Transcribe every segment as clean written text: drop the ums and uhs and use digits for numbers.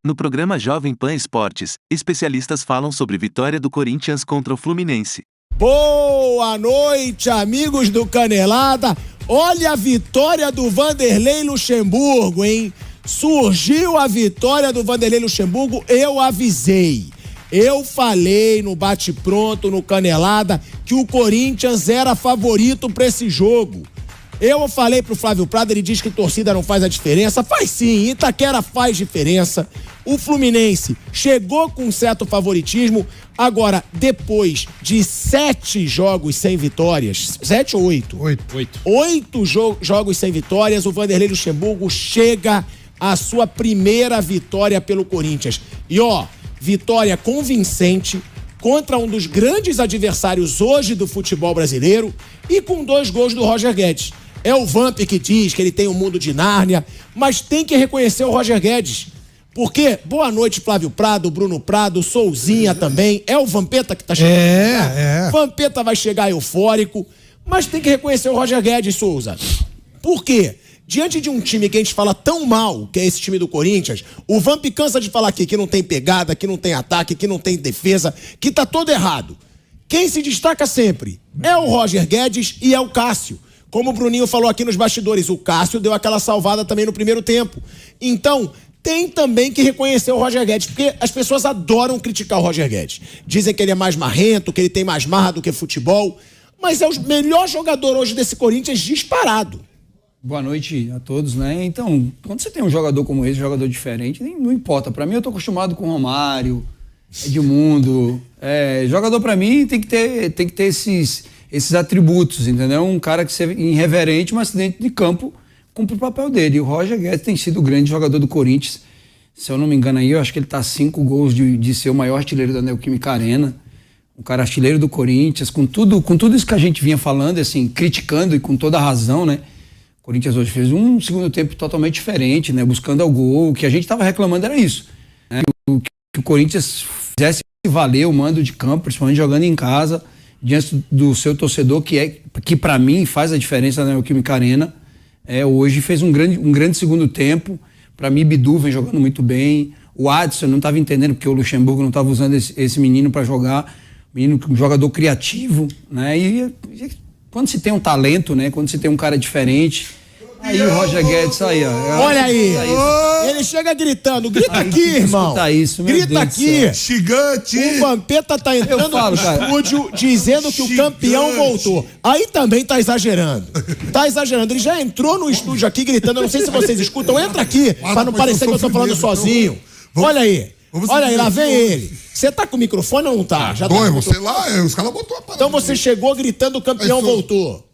No programa Jovem Pan Esportes, especialistas falam sobre vitória do Corinthians contra o Fluminense. Boa noite, amigos do Canelada. Olha a vitória do Vanderlei Luxemburgo, hein? Surgiu a vitória do Vanderlei Luxemburgo, eu avisei. Eu falei no bate-pronto, no Canelada, que o Corinthians era favorito pra esse jogo. Eu falei pro Flávio Prado, ele diz que torcida não faz a diferença. Faz sim, Itaquera faz diferença. O Fluminense chegou com um certo favoritismo. Agora, depois de 7 jogos sem vitórias, 7 ou 8? 8 jogos sem vitórias, o Vanderlei Luxemburgo chega à sua primeira vitória pelo Corinthians. E ó, vitória convincente contra um dos grandes adversários hoje do futebol brasileiro e com 2 gols do Roger Guedes. É o Vamp que diz que ele tem um mundo de Nárnia, mas tem que reconhecer o Roger Guedes. Porque, boa noite, Flávio Prado, Bruno Prado, Souzinha também. É o Vampeta que tá chegando. Vampeta vai chegar eufórico, mas tem que reconhecer o Roger Guedes, Souza. Por quê? Diante de um time que a gente fala tão mal, que é esse time do Corinthians, o Vamp cansa de falar aqui que não tem pegada, que não tem ataque, que não tem defesa, que tá todo errado. Quem se destaca sempre é o Roger Guedes e é o Cássio. Como o Bruninho falou aqui nos bastidores, o Cássio deu aquela salvada também no primeiro tempo. Então, tem também que reconhecer o Roger Guedes, porque as pessoas adoram criticar o Roger Guedes. Dizem que ele é mais marrento, que ele tem mais marra do que futebol, mas é o melhor jogador hoje desse Corinthians disparado. Boa noite a todos, né? Então, quando você tem um jogador como esse, um jogador diferente, não importa. Pra mim, eu tô acostumado com Romário, Edmundo. Jogador pra mim tem que ter esses atributos, entendeu? Um cara que seja irreverente, mas dentro de campo cumpre o papel dele. E o Roger Guedes tem sido o grande jogador do Corinthians. Se eu não me engano aí, eu acho que ele tá a 5 gols de ser o maior artilheiro da Neoquímica Arena. Um cara artilheiro do Corinthians, com tudo isso que a gente vinha falando, assim, criticando e com toda a razão, né? O Corinthians hoje fez um segundo tempo totalmente diferente, né? Buscando ao gol. O que a gente tava reclamando era isso, né? Que o Corinthians fizesse valer o mando de campo, principalmente jogando em casa, diante do seu torcedor, que para mim faz a diferença na Neoquímica Arena. Hoje fez um grande segundo tempo. Para mim, Bidu vem jogando muito bem. O Adson não estava entendendo porque o Luxemburgo não estava usando esse menino para jogar. Um jogador criativo, né? E quando se tem um talento, né? Quando se tem um cara diferente, aí o Roger Guedes aí, ó. Olha aí, ele chega gritando, grita aqui, irmão. Isso, grita aqui. Gigante. O Vampeta tá entrando no estúdio dizendo que o campeão voltou. Aí também tá exagerando. Ele já entrou no estúdio aqui gritando, eu não sei se vocês escutam, entra aqui, pra não parecer que eu tô falando sozinho. Olha aí. Olha aí, lá vem ele. Você tá com o microfone ou não tá? Já tá com sei lá, os caras botou a parada. Então você chegou gritando, o campeão voltou.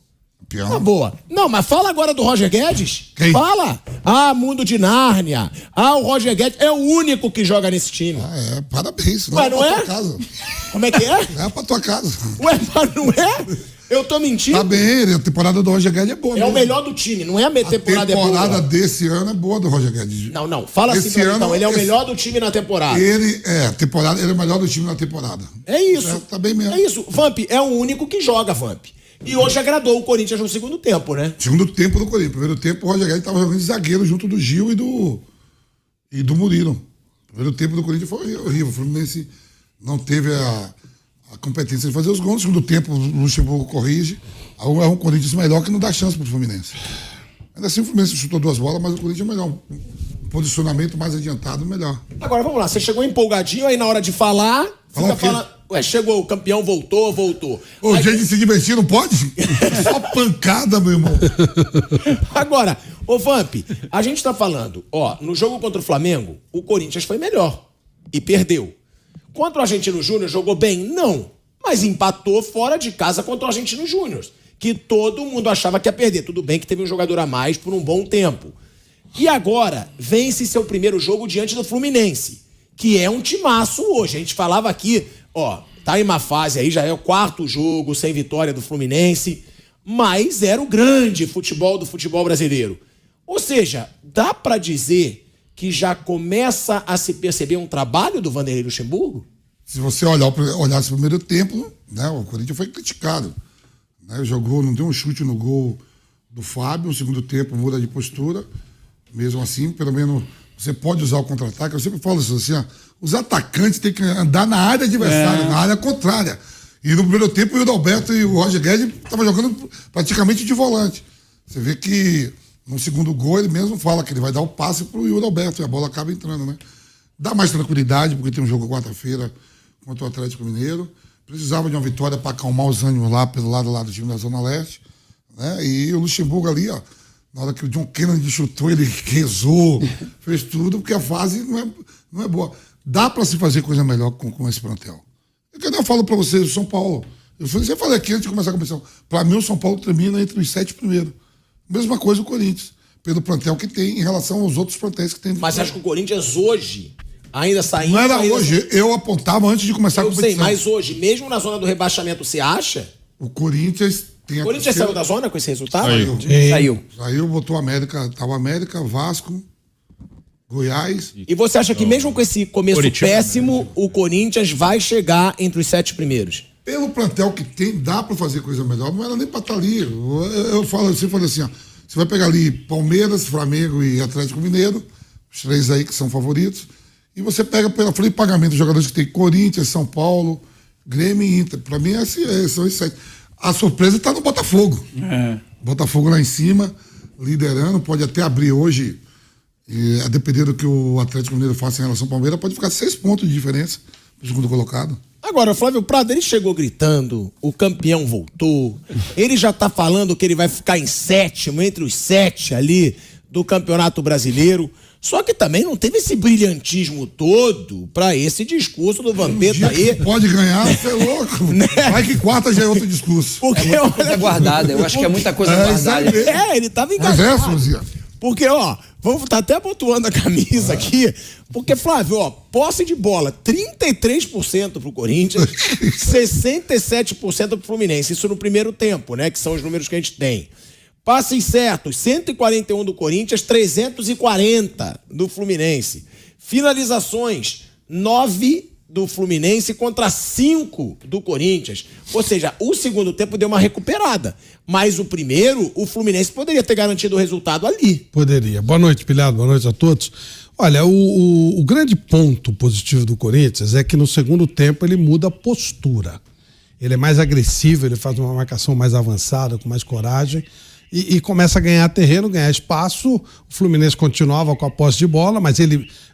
Tá boa. Não, mas fala agora do Roger Guedes. Quem? Fala. Mundo de Nárnia. O Roger Guedes é o único que joga nesse time. Parabéns. Ué, não é? Casa. Como é que é? É pra tua casa. Ué, mas não é? Eu tô mentindo? Tá bem, a temporada do Roger Guedes é boa. É o melhor do time, não é a temporada é boa. A temporada desse ano é boa do Roger Guedes. Não, fala assim pra mim, então. Ele é o melhor do time na temporada. Ele é o melhor do time na temporada. É isso. Tá bem mesmo. É isso. Vamp é o único que joga, Vamp. E hoje agradou o Corinthians no segundo tempo, né? Segundo tempo do Corinthians. Primeiro tempo, o Roger Guedes tava jogando de zagueiro junto do Gil e do Murilo. Primeiro tempo do Corinthians foi horrível. O Fluminense não teve a competência de fazer os gols. No segundo tempo, o Luxemburgo corrige. É um Corinthians melhor que não dá chance pro Fluminense. Ainda assim, o Fluminense chutou 2 bolas, mas o Corinthians é melhor. Um posicionamento mais adiantado, melhor. Agora, vamos lá. Você chegou empolgadinho, aí na hora de falar, fica falando... Ué, chegou, o campeão voltou. O jeito de se divertir não pode? Só pancada, meu irmão. Agora, Vamp, a gente tá falando, no jogo contra o Flamengo, o Corinthians foi melhor e perdeu. Contra o Argentino Júnior, jogou bem? Não. Mas empatou fora de casa contra o Argentino Júnior, que todo mundo achava que ia perder. Tudo bem que teve um jogador a mais por um bom tempo. E agora, vence seu primeiro jogo diante do Fluminense, que é um timaço hoje. A gente falava aqui... tá em uma fase aí, já é o 4º jogo sem vitória do Fluminense, mas era o grande futebol do futebol brasileiro. Ou seja, dá pra dizer que já começa a se perceber um trabalho do Vanderlei Luxemburgo? Se você olhar esse primeiro tempo, né, o Corinthians foi criticado. Né, jogou, não deu um chute no gol do Fábio, no segundo tempo muda de postura, mesmo assim, pelo menos você pode usar o contra-ataque. Eu sempre falo isso assim, ó, os atacantes têm que andar na área adversária, na área contrária. E no primeiro tempo o Alberto e o Roger Guedes estavam jogando praticamente de volante. Você vê que no segundo gol ele mesmo fala que ele vai dar o passe pro Yuri Alberto e a bola acaba entrando, né? Dá mais tranquilidade, porque tem um jogo quarta-feira contra o Atlético Mineiro. Precisava de uma vitória para acalmar os ânimos lá pelo lado do time da Zona Leste, né? E o Luxemburgo ali, ó, na hora que o John Kennedy chutou, ele rezou, fez tudo, porque a fase não é boa. Dá para se fazer coisa melhor com esse plantel. Eu falo para vocês, o São Paulo, eu falei aqui antes de começar a competição, para mim o São Paulo termina entre os 7 primeiros. Mesma coisa o Corinthians, pelo plantel que tem em relação aos outros plantéis que tem. Mas você acha que o Corinthians hoje, ainda saindo... Não era hoje, eu apontava antes de começar a competição. Eu sei, mas hoje, mesmo na zona do rebaixamento, você acha? O Corinthians tem O Corinthians saiu da zona com esse resultado? Saiu. Botou América, tava América, Vasco, Goiás. E você acha que mesmo com esse começo péssimo, o Corinthians vai chegar entre os 7 primeiros? Pelo plantel que tem, dá pra fazer coisa melhor. Não era nem pra estar ali. Eu sempre falei assim, ó, você vai pegar ali Palmeiras, Flamengo e Atlético Mineiro, os 3 aí que são favoritos, e você pega pela folha de pagamento dos jogadores que tem Corinthians, São Paulo, Grêmio e Inter. Pra mim, são esses 7. A surpresa está no Botafogo. Botafogo lá em cima, liderando, pode até abrir hoje, e a depender do que o Atlético Mineiro faça em relação ao Palmeiras, pode ficar 6 pontos de diferença pro segundo colocado. Agora, o Flávio Prado, ele chegou gritando, o campeão voltou, ele já tá falando que ele vai ficar em 7º, entre os 7 ali do Campeonato Brasileiro. Só que também não teve esse brilhantismo todo pra esse discurso do Vampeta aí. Pode ganhar, você é louco. Né? Vai que quarta já é outro discurso. Porque, É muita coisa guardada, eu acho que é muita coisa guardada. ele tava Mas enganado. Suzia. Porque, ó, vamos estar até abotoando a camisa aqui, porque, Flávio, ó, posse de bola, 33% pro Corinthians, 67% pro Fluminense. Isso no primeiro tempo, né, que são os números que a gente tem. Passes certos, 141 do Corinthians, 340 do Fluminense. Finalizações, 9 do Fluminense contra 5 do Corinthians. Ou seja, o segundo tempo deu uma recuperada. Mas o primeiro, o Fluminense poderia ter garantido o resultado ali. Poderia. Boa noite, Pilhado. Boa noite a todos. Olha, o grande ponto positivo do Corinthians é que no segundo tempo ele muda a postura. Ele é mais agressivo, ele faz uma marcação mais avançada, com mais coragem. E começa a ganhar terreno, ganhar espaço. O Fluminense continuava com a posse de bola, mas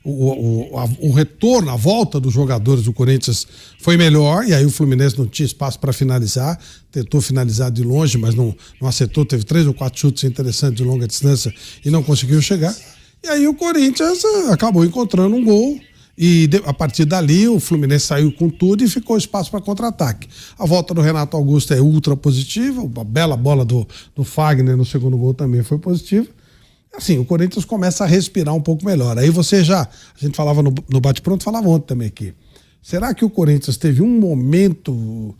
o retorno, a volta dos jogadores do Corinthians foi melhor, e aí o Fluminense não tinha espaço para finalizar, tentou finalizar de longe, mas não acertou, teve 3 ou 4 chutes interessantes de longa distância e não conseguiu chegar. E aí o Corinthians acabou encontrando um gol. E a partir dali o Fluminense saiu com tudo e ficou espaço para contra-ataque. A volta do Renato Augusto é ultra positiva, a bela bola do Fagner no segundo gol também foi positiva. Assim, o Corinthians começa a respirar um pouco melhor. Aí a gente falava no bate-pronto, falava ontem também aqui. Será que o Corinthians teve um momento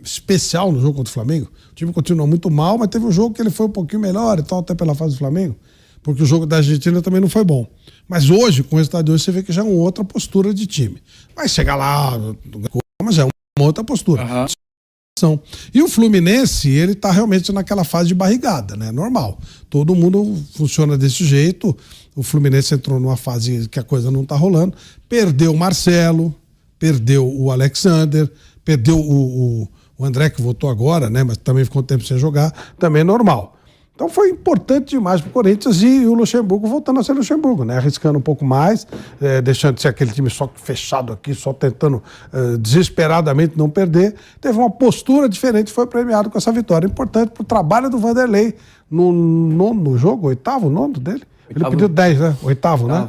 especial no jogo contra o Flamengo? O time continuou muito mal, mas teve um jogo que ele foi um pouquinho melhor e tal, até pela fase do Flamengo. Porque o jogo da Argentina também não foi bom. Mas hoje, com o resultado de hoje, você vê que já é uma outra postura de time. Vai chegar lá, mas é uma outra postura. E o Fluminense, ele tá realmente naquela fase de barrigada, né? Normal. Todo mundo funciona desse jeito. O Fluminense entrou numa fase que a coisa não tá rolando. Perdeu o Marcelo, perdeu o Alexander, perdeu o André, que voltou agora, né? Mas também ficou um tempo sem jogar. Também é normal. Então foi importante demais para o Corinthians, e o Luxemburgo voltando a ser Luxemburgo, né? Arriscando um pouco mais, deixando de ser aquele time só fechado aqui, só tentando desesperadamente não perder. Teve uma postura diferente, foi premiado com essa vitória. Importante para o trabalho do Vanderlei no nono jogo, oitavo, nono dele? Ele pediu 10, né? Oitavo, né?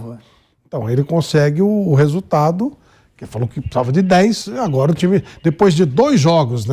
Então ele consegue o resultado. Ele falou que precisava de 10, agora o time, depois de 2 jogos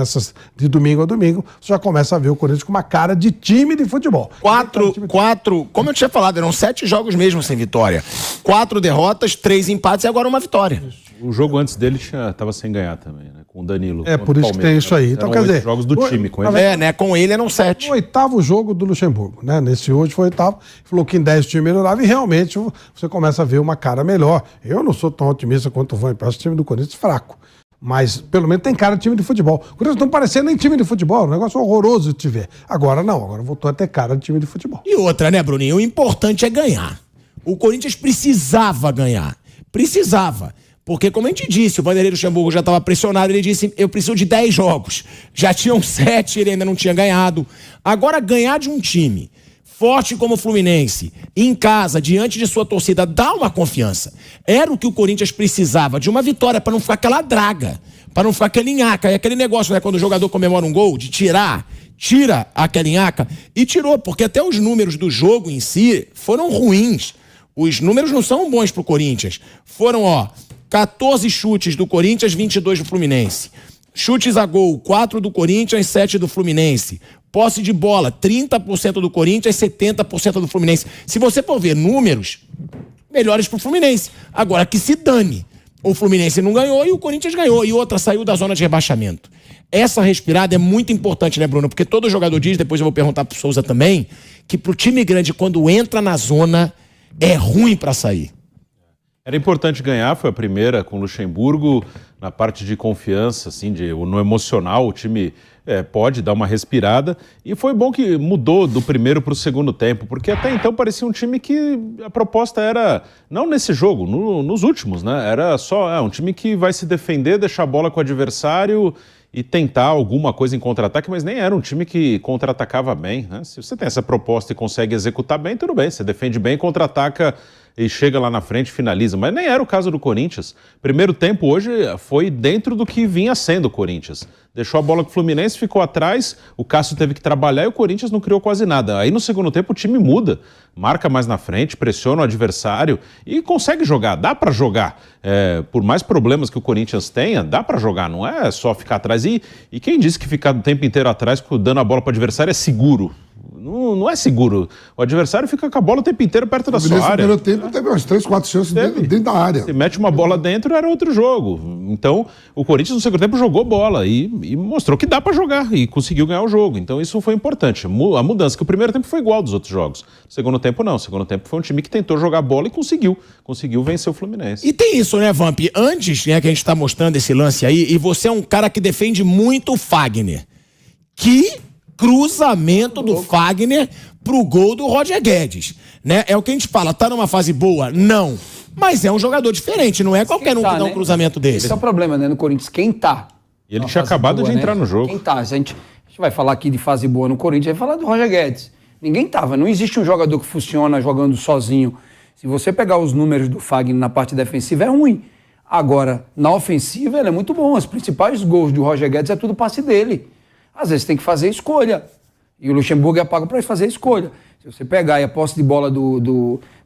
de domingo a domingo, você já começa a ver o Corinthians com uma cara de time de futebol. 4, como eu tinha falado, eram 7 jogos mesmo sem vitória. 4 derrotas, 3 empates e agora uma vitória. O jogo antes dele estava sem ganhar também, né? Com o Danilo. Por isso que tem isso aí. Então, quer dizer, jogos do time com ele. Né? Com ele eram 7. O 8º jogo do Luxemburgo, né? Nesse hoje foi o 8º. Falou que em 10 o time melhorava e realmente você começa a ver uma cara melhor. Eu não sou tão otimista quanto o Van, eu acho o time do Corinthians fraco. Mas pelo menos tem cara de time de futebol. O Corinthians não parecendo nem time de futebol, um negócio horroroso de te ver. Agora não, agora voltou a ter cara de time de futebol. E outra, né, Bruninho? O importante é ganhar. O Corinthians precisava ganhar. Precisava. Porque, como a gente disse, o Vanderlei Luxemburgo já estava pressionado, ele disse, eu preciso de 10 jogos. Já tinham 7, ele ainda não tinha ganhado. Agora, ganhar de um time forte como o Fluminense, em casa, diante de sua torcida, dá uma confiança. Era o que o Corinthians precisava, de uma vitória, para não ficar aquela draga, para não ficar aquele nhaca. É aquele negócio, né, quando o jogador comemora um gol, de tira aquela nhaca, e tirou, porque até os números do jogo em si foram ruins. Os números não são bons pro Corinthians. Foram, 14 chutes do Corinthians, 22 do Fluminense. Chutes a gol, 4 do Corinthians, 7 do Fluminense. Posse de bola, 30% do Corinthians, 70% do Fluminense. Se você for ver números, melhores pro Fluminense. Agora, que se dane. O Fluminense não ganhou e o Corinthians ganhou. E outra saiu da zona de rebaixamento. Essa respirada é muito importante, né, Bruno? Porque todo jogador diz, depois eu vou perguntar pro Souza também, que pro time grande, quando entra na zona, é ruim pra sair. Era importante ganhar, foi a primeira com o Luxemburgo, na parte de confiança, assim, no emocional, o time pode dar uma respirada, e foi bom que mudou do primeiro para o segundo tempo, porque até então parecia um time que a proposta era, não nesse jogo, nos últimos, né? Era só um time que vai se defender, deixar a bola com o adversário e tentar alguma coisa em contra-ataque, mas nem era um time que contra-atacava bem, né? Se você tem essa proposta e consegue executar bem, tudo bem, você defende bem, contra-ataca e chega lá na frente, finaliza, mas nem era o caso do Corinthians. Primeiro tempo hoje foi dentro do que vinha sendo o Corinthians. Deixou a bola com o Fluminense, ficou atrás, o Cássio teve que trabalhar e o Corinthians não criou quase nada. Aí no segundo tempo o time muda, marca mais na frente, pressiona o adversário e consegue jogar, dá pra jogar. Por mais problemas que o Corinthians tenha, dá pra jogar, não é só ficar atrás. E quem disse que ficar o tempo inteiro atrás, dando a bola pro adversário, é seguro? Não é seguro. O adversário fica com a bola o tempo inteiro perto da sua área. No primeiro tempo teve umas 3, 4 chances dentro da área. Se mete uma bola dentro, era outro jogo. Então, o Corinthians no segundo tempo jogou bola e mostrou que dá pra jogar e conseguiu ganhar o jogo. Então, isso foi importante. A mudança, que o primeiro tempo foi igual dos outros jogos. O segundo tempo, não. O segundo tempo foi um time que tentou jogar bola e conseguiu vencer o Fluminense. E tem isso, né, Vamp? Antes, né, que a gente tá mostrando esse lance aí, e você é um cara que defende muito o Fagner. Que cruzamento do Fagner pro gol do Roger Guedes, né? É o que a gente fala, tá numa fase boa? Não. Mas é um jogador diferente, não é qualquer um que dá um cruzamento desse. Esse é o problema, né, no Corinthians, quem tá? E ele tinha acabado de entrar no jogo. Quem tá? A gente vai falar aqui de fase boa no Corinthians, vai falar do Roger Guedes. Ninguém tava, não existe um jogador que funciona jogando sozinho. Se você pegar os números do Fagner na parte defensiva, é ruim. Agora, na ofensiva, ele é muito bom. Os principais gols do Roger Guedes é tudo passe dele. Às vezes tem que fazer escolha. E o Luxemburgo é pago para fazer escolha. Se você pegar a posse de bola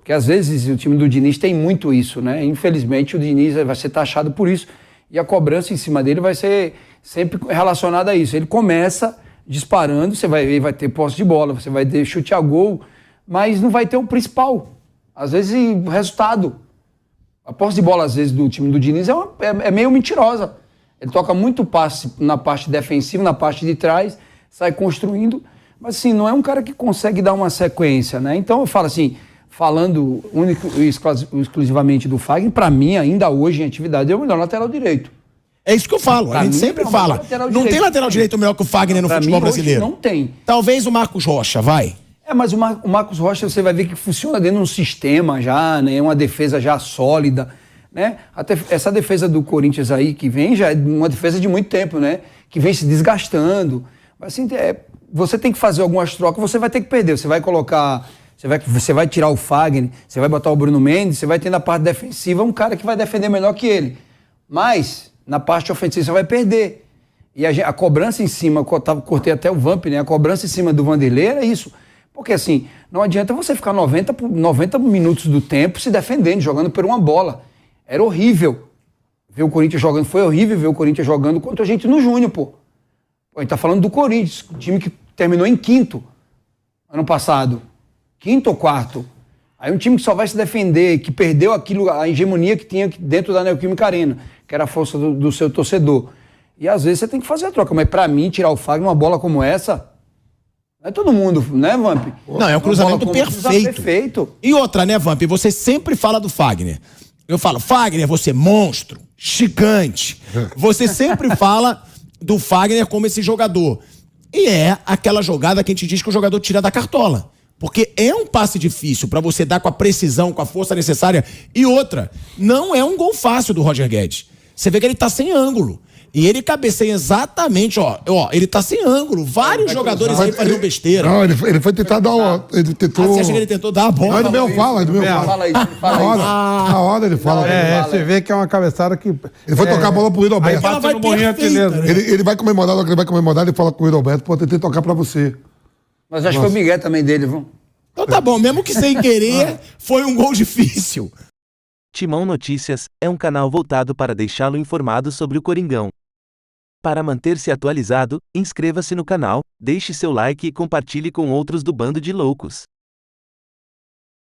Porque às vezes o time do Diniz tem muito isso, né? Infelizmente o Diniz vai ser taxado por isso. E a cobrança em cima dele vai ser sempre relacionada a isso. Ele começa disparando, você vai ter posse de bola, você vai ter chute a gol, mas não vai ter o principal. Às vezes o resultado. A posse de bola, às vezes, do time do Diniz é meio mentirosa. Ele toca muito passe na parte defensiva, na parte de trás, sai construindo, mas assim, não é um cara que consegue dar uma sequência, né? Então eu falo assim, falando exclusivamente do Fagner, para mim, ainda hoje em atividade, é o melhor lateral direito. É isso que eu falo, a gente sempre fala. Não tem lateral direito melhor que o Fagner no futebol brasileiro. Não tem. Talvez o Marcos Rocha, vai. Mas o Marcos Rocha, você vai ver que funciona dentro de um sistema já, né? Uma defesa já sólida, né? Até essa defesa do Corinthians aí que vem já é uma defesa de muito tempo, né? Que vem se desgastando. Mas assim, você tem que fazer algumas trocas, você vai ter que perder. Você vai colocar, você vai tirar o Fagner, você vai botar o Bruno Mendes, você vai ter na parte defensiva um cara que vai defender melhor que ele. Mas na parte ofensiva você vai perder. E a cobrança em cima, cortei até o Vamp, né? A cobrança em cima do Vanderlei era isso. Porque assim, não adianta você ficar 90 minutos do tempo se defendendo, jogando por uma bola. Era horrível ver o Corinthians jogando, foi horrível ver o Corinthians jogando contra a gente no Júnior, pô. A gente tá falando do Corinthians, o time que terminou em 5º ano passado. 5º ou 4º. Aí um time que só vai se defender, que perdeu a hegemonia que tinha dentro da Neoquímica Arena, que era a força do seu torcedor. E às vezes você tem que fazer a troca, mas pra mim, tirar o Fagner numa bola como essa, não é todo mundo, né, Vamp? Não, é um cruzamento perfeito. E outra, né, Vamp, você sempre fala do Fagner. Eu falo, Fagner, você é monstro, gigante. Você sempre fala do Fagner como esse jogador. E é aquela jogada que a gente diz que o jogador tira da cartola. Porque é um passe difícil pra você dar com a precisão, com a força necessária. E outra, não é um gol fácil do Roger Guedes. Você vê que ele tá sem ângulo. E ele cabeceia exatamente, ó, ele tá sem ângulo. Vários jogadores aí fariam besteira. Não, ele foi tentar dar uma. Ele tentou. Você acha que ele tentou dar a bola? Não, ele mesmo fala, ele mesmo fala. Fala isso, fala Na hora, isso. na hora ele fala. Você vê que é uma cabeçada que. Ele foi tocar a bola pro Yuri Aí Alberto. Ela vai bate no morrinho perfeita, artilheiro. né? Ele vai comemorar, ele fala com o Yuri Alberto, pô, tentei tocar pra você. Mas acho que foi o Miguel também dele, viu? Então tá bom, mesmo que sem querer, foi um gol difícil. Timão Notícias é um canal voltado para deixá-lo informado sobre o Coringão. Para manter-se atualizado, inscreva-se no canal, deixe seu like e compartilhe com outros do Bando de Loucos.